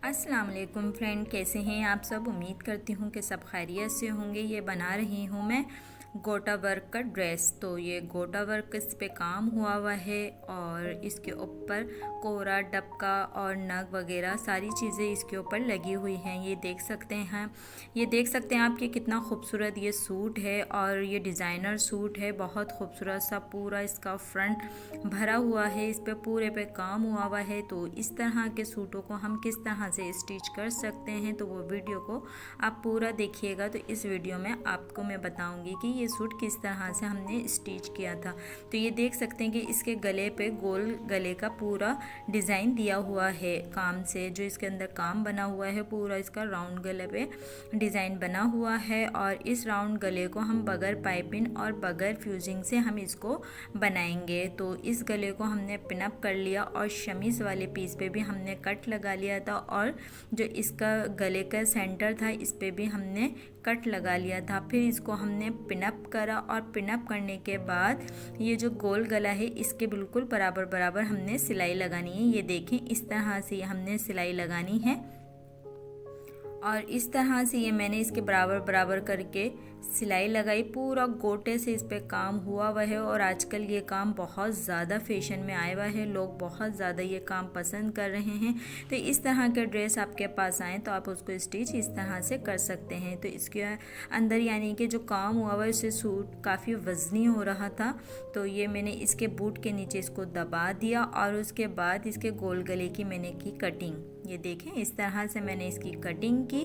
अस्सलाम वालेकुम फ्रेंड, कैसे हैं आप सब। उम्मीद करती हूँ कि सब खैरियत से होंगे। ये बना रही हूँ मैं गोटा वर्क का ड्रेस। तो ये गोटा वर्क इस पे काम हुआ है और इसके ऊपर कोरा डबका और नग वगैरह सारी चीज़ें इसके ऊपर लगी हुई हैं। ये देख सकते हैं आप कि कितना खूबसूरत ये सूट है और ये डिज़ाइनर सूट है। बहुत खूबसूरत सा पूरा इसका फ्रंट भरा हुआ है, इस पे पूरे पे काम हुआ है। तो इस तरह के सूटों को हम किस तरह से स्टिच कर सकते हैं, तो वो वीडियो को आप पूरा देखिएगा। तो इस वीडियो में आपको मैं बताऊंगी कि ये सूट किस तरह से हमने स्टिच किया था। तो ये देख सकते हैं कि इसके गले पे गोल गले का पूरा डिज़ाइन दिया हुआ है काम से, जो इसके अंदर काम बना हुआ है पूरा इसका राउंड गले पे डिज़ाइन बना हुआ है। और इस राउंड गले को हम बगैर पाइपिंग और बगैर फ्यूजिंग से हम इसको बनाएंगे। तो इस गले को हमने पिनअप कर लिया और शमीज़ वाले पीस पे भी हमने कट लगा लिया था और जो इसका गले का सेंटर था इस पे भी हमने कट लगा लिया था। फिर इसको हमने पिनअप करा और पिनअप करने के बाद ये जो गोल गला है इसके बिल्कुल बराबर बराबर हमने सिलाई लगानी है। ये देखें, इस तरह से हमने सिलाई लगानी है और इस तरह से ये मैंने इसके बराबर बराबर करके सिलाई लगाई। पूरा गोटे से इस पे काम हुआ है और आजकल ये काम बहुत ज़्यादा फैशन में आया हुआ है। लोग बहुत ज़्यादा ये काम पसंद कर रहे हैं। तो इस तरह के ड्रेस आपके पास आए तो आप उसको स्टिच इस तरह से कर सकते हैं। तो इसके अंदर यानी कि जो काम हुआ है उससे सूट काफ़ी वज़नी हो रहा था। तो ये मैंने इसके बूट के नीचे इसको दबा दिया और उसके बाद इसके गोल गले की मैंने की कटिंग। ये देखें, इस तरह से मैंने इसकी कटिंग की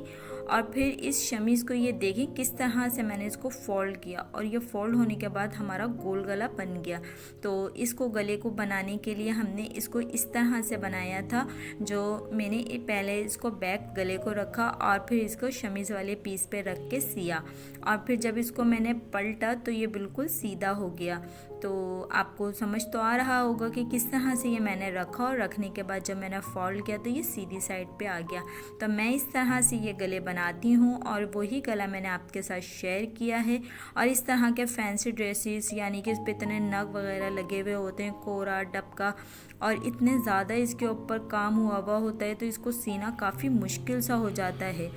और फिर इस शमीज़ को ये देखें किस तरह से मैंने इसको फोल्ड किया और ये फोल्ड होने के बाद हमारा गोल गला बन गया। तो इसको गले को बनाने के लिए हमने इसको इस तरह से बनाया था। जो मैंने पहले इसको बैक गले को रखा और फिर इसको शमीज़ वाले पीस पे रख के सिया और फिर जब इसको मैंने पलटा तो ये बिल्कुल सीधा हो गया। तो आपको समझ तो आ रहा होगा कि किस तरह से ये मैंने रखा और रखने के बाद जब मैंने फोल्ड किया तो ये सीधी साइड पे आ गया। तो मैं इस तरह से ये गले बनाती हूँ और वही गला मैंने आपके साथ शेयर किया है। और इस तरह के फैंसी ड्रेसेस यानी कि इस पे इतने नग वगैरह लगे हुए होते हैं, कोरा डबका, और इतने ज़्यादा इसके ऊपर काम हुआ होता है तो इसको सीना काफ़ी मुश्किल सा हो जाता है।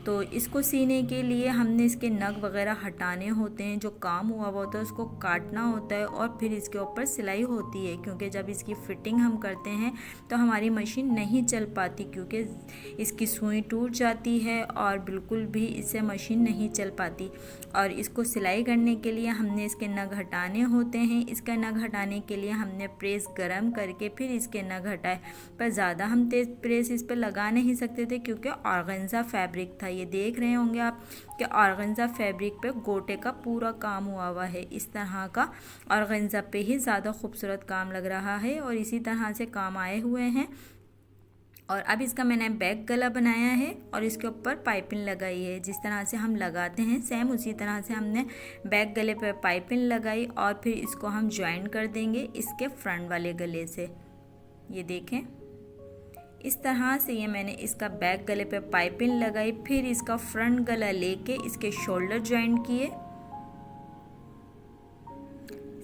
तो इसको सीने के लिए हमने इसके नग वगैरह हटाने होते हैं, जो काम हुआ होता है उसको काटना होता है और फिर इसके ऊपर सिलाई होती है। क्योंकि जब इसकी फ़िटिंग हम करते हैं तो हमारी मशीन नहीं चल पाती क्योंकि इसकी सुई टूट जाती है और बिल्कुल भी इससे मशीन नहीं चल पाती। और इसको सिलाई करने के लिए हमने इसके नग हटाने होते हैं। इसका नग हटाने के लिए हमने प्रेस गरम करके फिर इसके नग हटाए, पर ज़्यादा हम तेज़ प्रेस इस पर लगा नहीं सकते थे क्योंकि ऑर्गेन्जा फैब्रिक था। ये देख रहे होंगे आप कि ऑर्गेन्जा फैब्रिक पे गोटे का पूरा काम हुआ है। इस तरह का ऑर्गेन्जा पे ही ज़्यादा खूबसूरत काम लग रहा है और इसी तरह से काम आए हुए हैं। और अब इसका मैंने बैक गला बनाया है और इसके ऊपर पाइपिंग लगाई है। जिस तरह से हम लगाते हैं सेम उसी तरह से हमने बैक गले पर पाइपिंग लगाई और फिर इसको हम ज्वाइन कर देंगे इसके फ्रंट वाले गले से। ये देखें, इस तरह से ये मैंने इसका बैक गले पे पाइपिंग लगाई, फिर इसका फ्रंट गला लेके इसके शोल्डर ज्वाइन किए।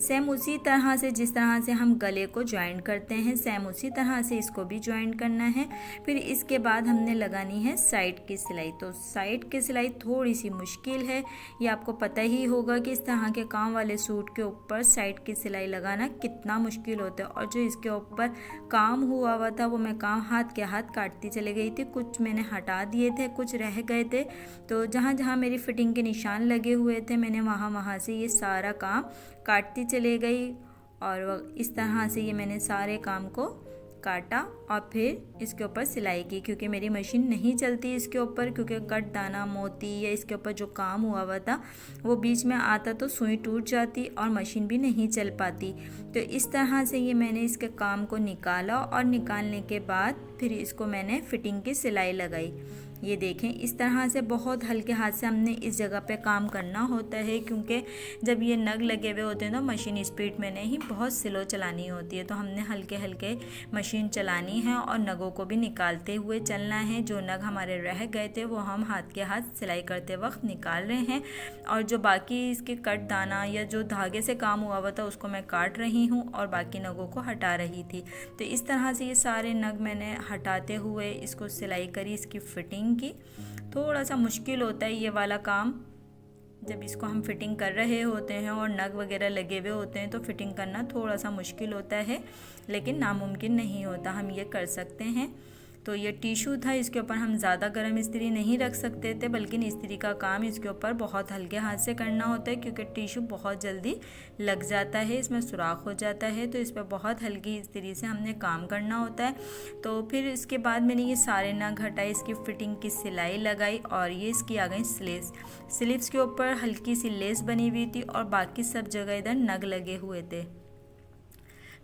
सेम उसी तरह से जिस तरह से हम गले को ज्वाइन करते हैं सेम उसी तरह से इसको भी ज्वाइन करना है। फिर इसके बाद हमने लगानी है साइड की सिलाई। तो साइड की सिलाई थोड़ी सी मुश्किल है, ये आपको पता ही होगा कि इस तरह के काम वाले सूट के ऊपर साइड की सिलाई लगाना कितना मुश्किल होता है। और जो इसके ऊपर काम हुआ था वो मैं काम हाथ के हाथ काटती चली गई थी। कुछ मैंने हटा दिए थे, कुछ रह गए थे। तो जहाँ जहाँ मेरी फिटिंग के निशान लगे हुए थे मैंने वहाँ से ये सारा काम काटती चले गई। और इस तरह से ये मैंने सारे काम को काटा और फिर इसके ऊपर सिलाई की। क्योंकि मेरी मशीन नहीं चलती इसके ऊपर, क्योंकि कट दाना मोती या इसके ऊपर जो काम हुआ था वो बीच में आता तो सुई टूट जाती और मशीन भी नहीं चल पाती। तो इस तरह से ये मैंने इसके काम को निकाला और निकालने के बाद फिर इसको मैंने फिटिंग की सिलाई लगाई। ये देखें इस तरह से बहुत हल्के हाथ से हमने इस जगह पे काम करना होता है, क्योंकि जब ये नग लगे हुए होते हैं तो मशीन स्पीड में नहीं, बहुत स्लो चलानी होती है। तो हमने हल्के हल्के मशीन चलानी है और नगों को भी निकालते हुए चलना है। जो नग हमारे रह गए थे वो हम हाथ के हाथ सिलाई करते वक्त निकाल रहे हैं, और जो बाकी इसके कट दाना या जो धागे से काम हुआ था उसको मैं काट रही हूँ और बाकी नगों को हटा रही थी। तो इस तरह से ये सारे नग मैंने हटाते हुए इसको सिलाई करी, इसकी फिटिंग की। थोड़ा सा मुश्किल होता है ये वाला काम, जब इसको हम फिटिंग कर रहे होते हैं और नग वगैरह लगे हुए होते हैं तो फिटिंग करना थोड़ा सा मुश्किल होता है, लेकिन नामुमकिन नहीं होता, हम ये कर सकते हैं। तो ये टिशू था, इसके ऊपर हम ज़्यादा गर्म इस्त्री नहीं रख सकते थे, बल्कि इस्त्री का काम इसके ऊपर बहुत हल्के हाथ से करना होता है, क्योंकि टिशू बहुत जल्दी लग जाता है, इसमें सुराख हो जाता है। तो इस पर बहुत हल्की इस्त्री से हमने काम करना होता है। तो फिर इसके बाद मैंने ये सारे नग हटाए, इसकी फिटिंग की सिलाई लगाई और ये इसकी आ गई स्लीव्स। स्लीव्स के ऊपर हल्की सी लेस बनी हुई थी और बाकी सब जगह इधर नग लगे हुए थे।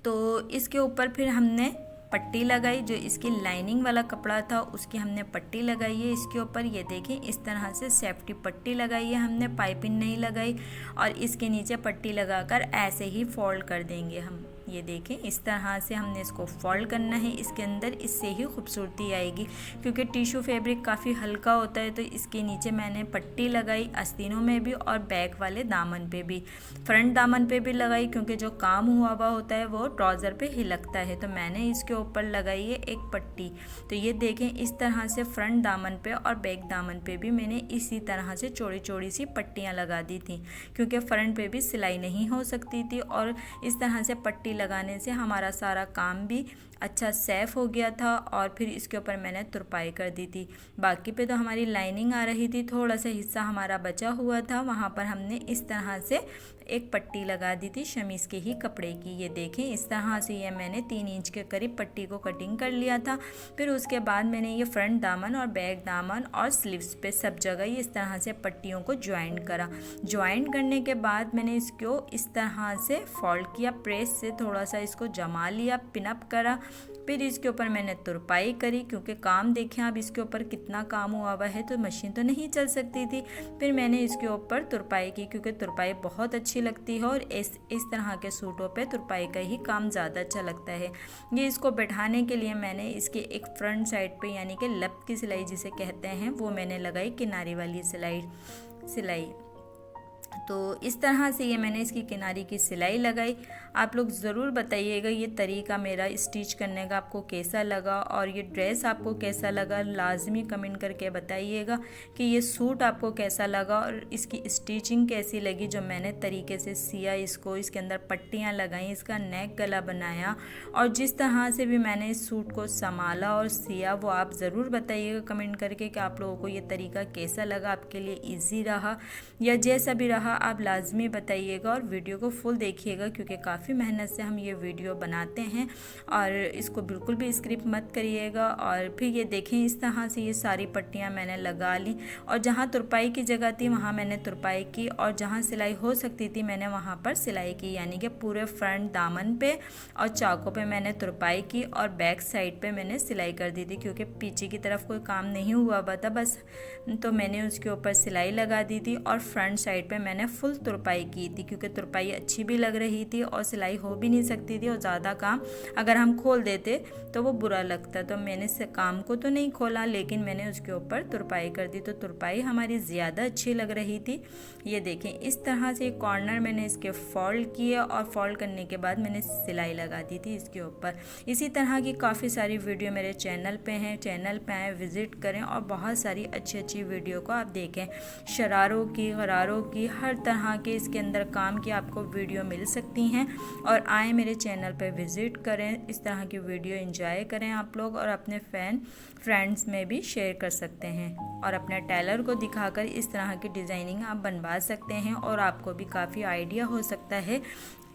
तो इसके ऊपर फिर हमने पट्टी लगाई, जो इसकी लाइनिंग वाला कपड़ा था उसकी हमने पट्टी लगाई है इसके ऊपर। ये देखें इस तरह से सेफ्टी पट्टी लगाई है हमने, पाइपिंग नहीं लगाई, और इसके नीचे पट्टी लगाकर ऐसे ही फोल्ड कर देंगे हम। ये देखें इस तरह से हमने इसको फोल्ड करना है इसके अंदर, इससे ही खूबसूरती आएगी, क्योंकि टिश्यू फैब्रिक काफ़ी हल्का होता है। तो इसके नीचे मैंने पट्टी लगाई आस्तीनों में भी और बैक वाले दामन पे भी, फ्रंट दामन पे भी लगाई, क्योंकि जो काम हुआ हुआ होता है वो ट्राउज़र पे ही लगता है। तो मैंने इसके ऊपर लगाई है एक पट्टी। तो ये देखें इस तरह से फ्रंट दामन पे और बैक दामन पे भी मैंने इसी तरह से चौड़ी चौड़ी सी पट्टियाँ लगा दी थी, क्योंकि फ्रंट पे भी सिलाई नहीं हो सकती थी, और इस तरह से पट्टी लगाने से हमारा सारा काम भी अच्छा सेफ हो गया था। और फिर इसके ऊपर मैंने तुरपाई कर दी थी। बाकी पे तो हमारी लाइनिंग आ रही थी, थोड़ा सा हिस्सा हमारा बचा हुआ था, वहाँ पर हमने इस तरह से एक पट्टी लगा दी थी शमीज़ के ही कपड़े की। ये देखें इस तरह से ये मैंने 3 इंच के करीब पट्टी को कटिंग कर लिया था। फिर उसके बाद मैंने ये फ्रंट दामन और बैक दामन और स्लीव्स पे सब जगह ये इस तरह से पट्टियों को ज्वाइंट करा। ज्वाइंट करने के बाद मैंने इसको इस तरह से फोल्ड किया, प्रेस से थोड़ा सा इसको जमा लिया, पिनअप करा। फिर इसके ऊपर मैंने तुरपाई करी, क्योंकि काम देखें आप इसके ऊपर कितना काम हुआ हुआ है, तो मशीन तो नहीं चल सकती थी। फिर मैंने इसके ऊपर तुरपाई की, क्योंकि तुरपाई बहुत अच्छी लगती है और इस तरह के सूटों पे तुरपाई का ही काम ज़्यादा अच्छा लगता है। ये इसको बैठाने के लिए मैंने इसकी एक फ्रंट साइड पे यानी कि लब की सिलाई जिसे कहते हैं वो मैंने लगाई, किनारी वाली सिलाई। तो इस तरह से ये मैंने इसकी किनारी की सिलाई लगाई। आप लोग ज़रूर बताइएगा ये तरीका मेरा स्टिच करने का आपको कैसा लगा, और ये ड्रेस आपको कैसा लगा, लाजमी कमेंट करके बताइएगा कि ये सूट आपको कैसा लगा और इसकी स्टिचिंग कैसी लगी, जो मैंने तरीके से सिया इसको, इसके अंदर पट्टियाँ लगाई, इसका नेक गला बनाया, और जिस तरह से भी मैंने इस सूट को संभाला और सिया वो आप ज़रूर बताइएगा कमेंट करके कि आप लोगों को ये तरीका कैसा लगा, आपके लिए ईजी रहा या जैसा भी रहा, आप लाजमी बताइएगा। और वीडियो को फुल देखिएगा, क्योंकि काफ़ी मेहनत से हम ये वीडियो बनाते हैं, और इसको बिल्कुल भी स्किप मत करिएगा। और फिर ये देखें इस तरह से ये सारी पट्टियाँ मैंने लगा ली, और जहाँ तुरपाई की जगह थी वहाँ मैंने तुरपाई की, और जहाँ सिलाई हो सकती थी मैंने वहाँ पर सिलाई की, यानी कि पूरे फ्रंट दामन पे और चाकों पे मैंने तुरपाई की, और बैक साइड पे मैंने सिलाई कर दी थी, क्योंकि पीछे की तरफ कोई काम नहीं हुआ था बस, तो मैंने उसके ऊपर सिलाई लगा दी थी। और फ्रंट साइड पे मैंने फुल तुरपाई की थी, क्योंकि तुरपाई अच्छी भी लग रही थी और सिलाई हो भी नहीं सकती थी, और ज़्यादा काम अगर हम खोल देते तो वो बुरा लगता। तो मैंने से काम को तो नहीं खोला, लेकिन मैंने उसके ऊपर तुरपाई कर दी, तो तुरपाई हमारी ज़्यादा अच्छी लग रही थी। ये देखें इस तरह से कॉर्नर मैंने इसके फोल्ड किए, और फोल्ड करने के बाद मैंने सिलाई लगा दी थी इसके ऊपर। इसी तरह की काफ़ी सारी वीडियो मेरे चैनल पे हैं, चैनल पे आएँ, विज़िट करें और बहुत सारी अच्छी अच्छी वीडियो को आप देखें। शरारों की, गरारों की, हर तरह के इसके अंदर काम की आपको वीडियो मिल सकती हैं, और आए मेरे चैनल पर विज़िट करें, इस तरह की वीडियो एंजॉय करें आप लोग, और अपने फ्रेंड्स में भी शेयर कर सकते हैं, और अपने टेलर को दिखाकर इस तरह की डिज़ाइनिंग आप बनवा सकते हैं, और आपको भी काफ़ी आइडिया हो सकता है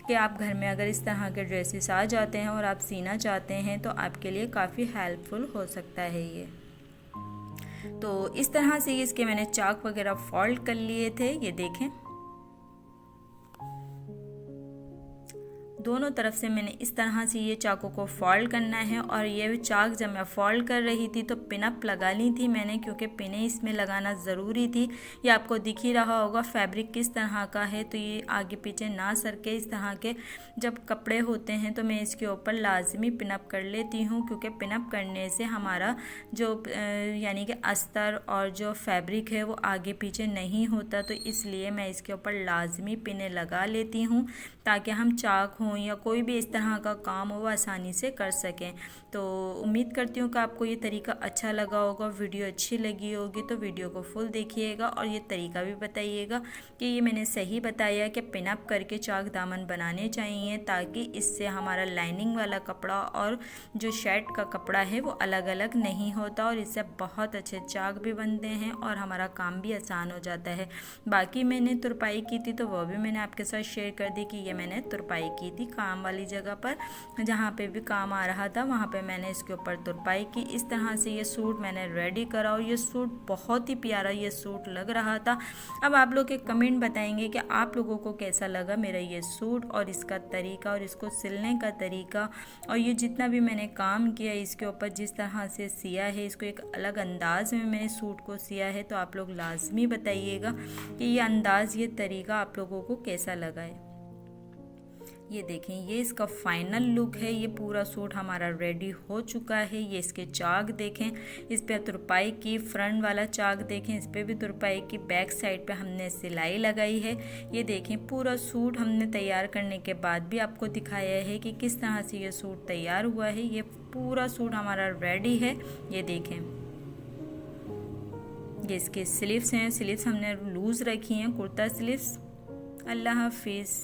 कि आप घर में अगर इस तरह के ड्रेसेस आ जाते हैं और आप सीना चाहते हैं तो आपके लिए काफ़ी हेल्पफुल हो सकता है ये। तो इस तरह से इसके मैंने चाक वगैरह फोल्ड कर लिए थे। ये देखें दोनों तरफ से मैंने इस तरह से ये चाकू को फोल्ड करना है। और ये चाक जब मैं फोल्ड कर रही थी तो पिन अप लगा ली थी मैंने, क्योंकि पिनें इसमें लगाना ज़रूरी थी। ये आपको दिख ही रहा होगा फैब्रिक किस तरह का है, तो ये आगे पीछे ना सरके। इस तरह के जब कपड़े होते हैं तो मैं इसके ऊपर लाजमी पिन अप कर लेती हूँ, क्योंकि पिन अप करने से हमारा जो यानी कि अस्तर और जो फैब्रिक है वो आगे पीछे नहीं होता। तो इसलिए मैं इसके ऊपर लाजमी पिनें लगा लेती हूँ, ताकि हम चाक हों या कोई भी इस तरह का काम हो वो आसानी से कर सकें। तो उम्मीद करती हूँ कि आपको ये तरीका अच्छा लगा होगा। वीडियो अच्छी लगी होगी तो वीडियो को फुल देखिएगा और ये तरीका भी बताइएगा कि ये मैंने सही बताया कि पिन अप करके चाक दामन बनाने चाहिए, ताकि इससे हमारा लाइनिंग वाला कपड़ा और जो शर्ट का कपड़ा है वो अलग अलग नहीं होता, और इससे बहुत अच्छे चाक भी बनते हैं और हमारा काम भी आसान हो जाता है। बाकी मैंने तुरपाई की थी तो वो भी मैंने आपके साथ शेयर कर दी कि ये मैंने तुरपाई की थी काम वाली जगह पर, जहाँ पे भी काम आ रहा था वहाँ पे मैंने इसके ऊपर तुरपाई की। इस तरह से ये सूट मैंने रेडी करा और ये सूट बहुत ही प्यारा ये सूट लग रहा था। अब आप लोग एक कमेंट बताएंगे कि आप लोगों को कैसा लगा मेरा ये सूट और इसका तरीका और इसको सिलने का तरीका, और ये जितना भी मैंने काम किया इसके ऊपर, जिस तरह से सिया है, इसको एक अलग अंदाज में मैंने सूट को सिया है। तो आप लोग लाजमी बताइएगा कि ये अंदाज़, ये तरीका आप लोगों को कैसा लगा है। ये देखें, ये इसका फाइनल लुक है। ये पूरा सूट हमारा रेडी हो चुका है। ये इसके चाक देखें, इस पे तुरपाई की, फ्रंट वाला चाक देखें, इस पे भी तुरपाई की, बैक साइड पे हमने सिलाई लगाई है। ये देखें, पूरा सूट हमने तैयार करने के बाद भी आपको दिखाया है कि किस तरह से ये सूट तैयार हुआ है। ये पूरा सूट हमारा रेडी है। ये देखें, ये इसके स्लीव्स हैं, स्लीव्स हमने लूज़ रखी हैं, कुर्ता स्लीव्स। अल्लाह हाफिज़।